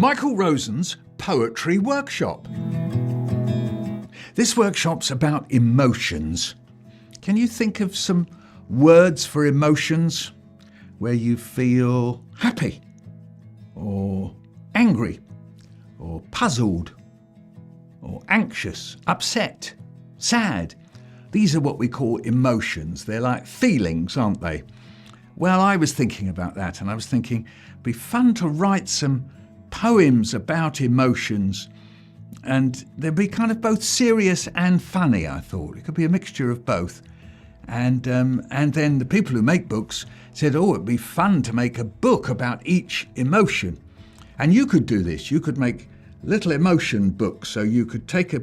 Michael Rosen's Poetry Workshop. This workshop's about emotions. Can you think of some words for emotions where you feel happy or angry or puzzled or anxious, upset, sad? These are what we call emotions. They're like feelings, aren't they? Well, I was thinking about that, and I was thinking it'd be fun to write some poems about emotions, and they'd be kind of both serious and funny, I thought. It could be a mixture of both. And then the people who make books said, oh, it'd be fun to make a book about each emotion. And you could do this. You could make little emotion books. So you could take a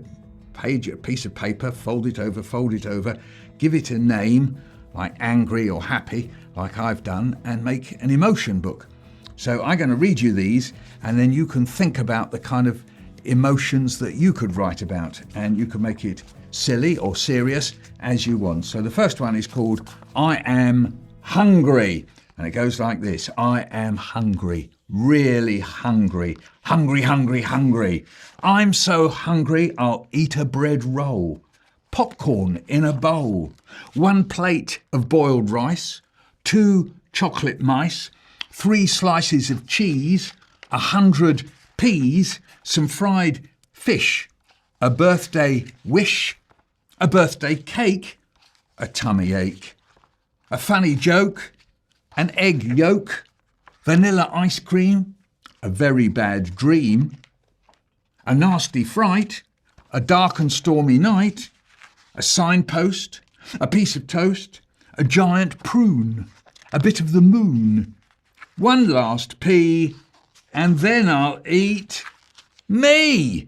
piece of paper, fold it over, give it a name, like angry or happy, like I've done, and make an emotion book. So I'm going to read you these, and then you can think about the kind of emotions that you could write about, and you can make it silly or serious as you want. So the first one is called I Am Hungry, and it goes like this. I am hungry, really hungry, hungry. I'm so hungry I'll eat a bread roll, popcorn in a bowl, 1 plate of boiled rice, 2 chocolate mice, 3 slices of cheese, 100 peas, some fried fish, a birthday wish, a birthday cake, a tummy ache, a funny joke, an egg yolk, vanilla ice cream, a very bad dream, a nasty fright, a dark and stormy night, a signpost, a piece of toast, a giant prune, a bit of the moon, 1 last pea, and then I'll eat me.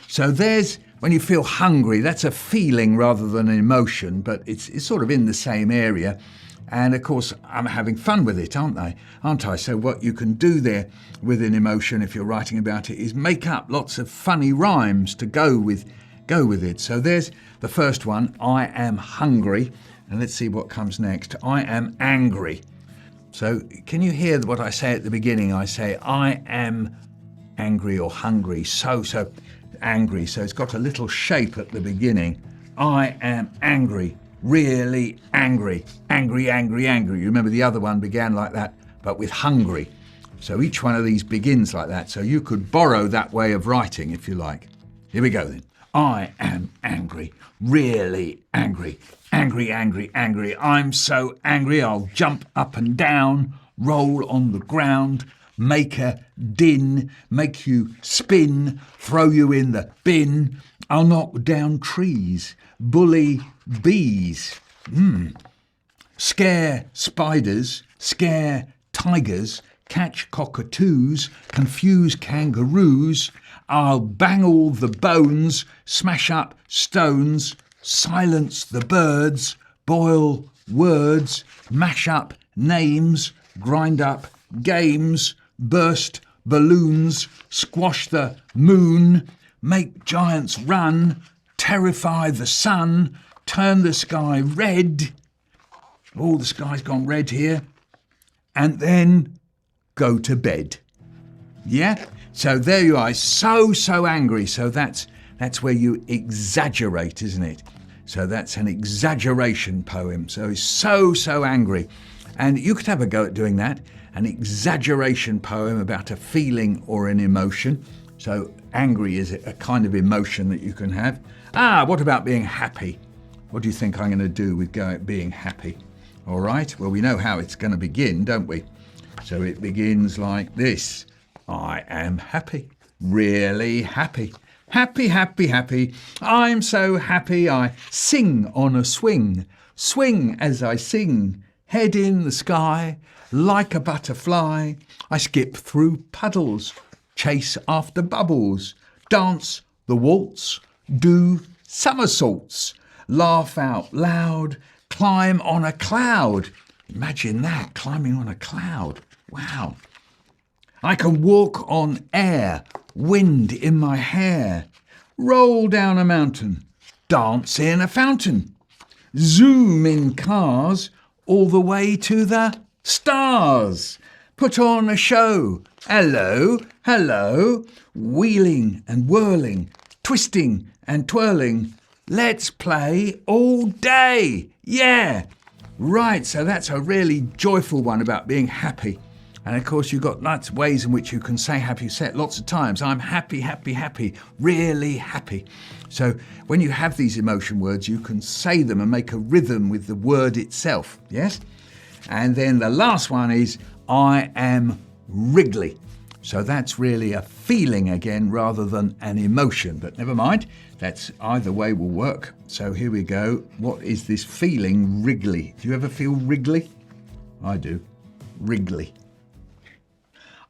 So there's, when you feel hungry, that's a feeling rather than an emotion, but it's sort of in the same area. And of course, I'm having fun with it, aren't I? So what you can do there with an emotion, if you're writing about it, is make up lots of funny rhymes to go with it. So there's the first one, I am hungry. And let's see what comes next. I am angry. So can you hear what I say at the beginning? I say, I am angry or hungry, so angry. So it's got a little shape at the beginning. I am angry, really angry, angry. You remember the other one began like that, but with hungry. So each one of these begins like that. So you could borrow that way of writing if you like. Here we go then. I am angry, really angry, angry. I'm so angry I'll jump up and down, roll on the ground, make a din, make you spin, throw you in the bin. I'll knock down trees, bully bees, scare spiders, scare tigers, catch cockatoos, confuse kangaroos. I'll bang all the bones, smash up stones, silence the birds, boil words, mash up names, grind up games, burst balloons, squash the moon, make giants run, terrify the sun, turn the sky red. Oh, the sky's gone red here. And then go to bed. Yeah? So there you are, so angry. So that's where you exaggerate, isn't it? So that's an exaggeration poem. So he's so angry. And you could have a go at doing that, an exaggeration poem about a feeling or an emotion. So angry is a kind of emotion that you can have. What about being happy? What do you think I'm going to do with being happy? All right, well, we know how it's going to begin, don't we? So it begins like this. I am happy, really happy. Happy. I'm so happy I sing on a swing. Swing as I sing, head in the sky, like a butterfly. I skip through puddles, chase after bubbles, dance the waltz, do somersaults, laugh out loud, climb on a cloud. Imagine that, climbing on a cloud. Wow. I can walk on air, wind in my hair, roll down a mountain, dance in a fountain, zoom in cars all the way to the stars. Put on a show. Hello, hello. Wheeling and whirling, twisting and twirling. Let's play all day. Yeah. Right, so that's a really joyful one about being happy. And of course, you've got lots of ways in which you can say happy. You say it lots of times. I'm happy, happy, happy, really happy. So when you have these emotion words, you can say them and make a rhythm with the word itself. Yes? And then the last one is I am wriggly. So that's really a feeling again rather than an emotion. But never mind, that's either way will work. So here we go. What is this feeling, wriggly? Do you ever feel wriggly? I do. Wriggly.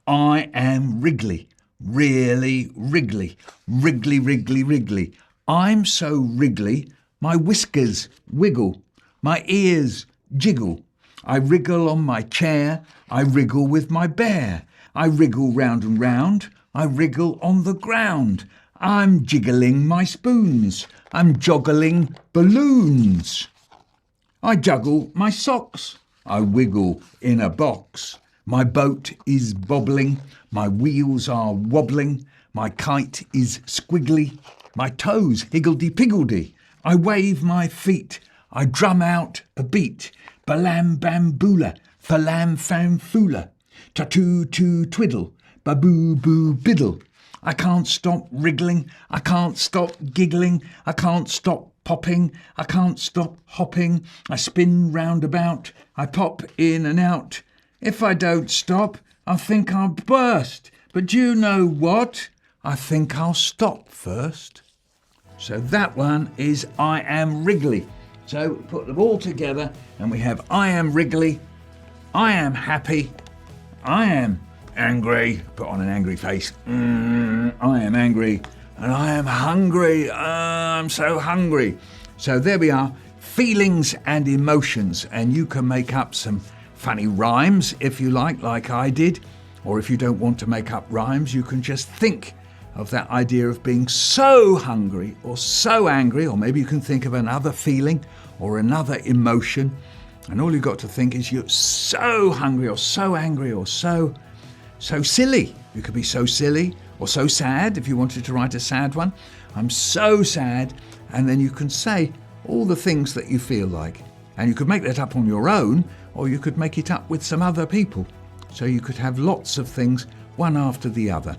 I am wriggly, really wriggly, wriggly, wriggly, wriggly. I'm so wriggly, my whiskers wiggle, my ears jiggle. I wriggle on my chair, I wriggle with my bear. I wriggle round and round, I wriggle on the ground. I'm jiggling my spoons, I'm joggling balloons. I juggle my socks, I wiggle in a box. My boat is bobbling, my wheels are wobbling, my kite is squiggly, my toes higgledy-piggledy. I wave my feet, I drum out a beat. Balam bamboola, falam fanfoola, tatoo twiddle, baboo boo biddle. I can't stop wriggling, I can't stop giggling, I can't stop popping, I can't stop hopping. I spin round about, I pop in and out. If I don't stop, I think I'll burst. But you know what? I think I'll stop first. So that one is I am wriggly. So put them all together and we have I am wriggly, I am happy, I am angry, put on an angry face, I am angry, and I am hungry, I'm so hungry. So there we are, feelings and emotions, and you can make up some funny rhymes if you like I did, or if you don't want to make up rhymes, you can just think of that idea of being so hungry or so angry, or maybe you can think of another feeling or another emotion, and all you've got to think is you're so hungry or so angry or so silly. You could be so silly or so sad if you wanted to write a sad one. I'm so sad, and then you can say all the things that you feel like. And you could make that up on your own, or you could make it up with some other people. So you could have lots of things, one after the other.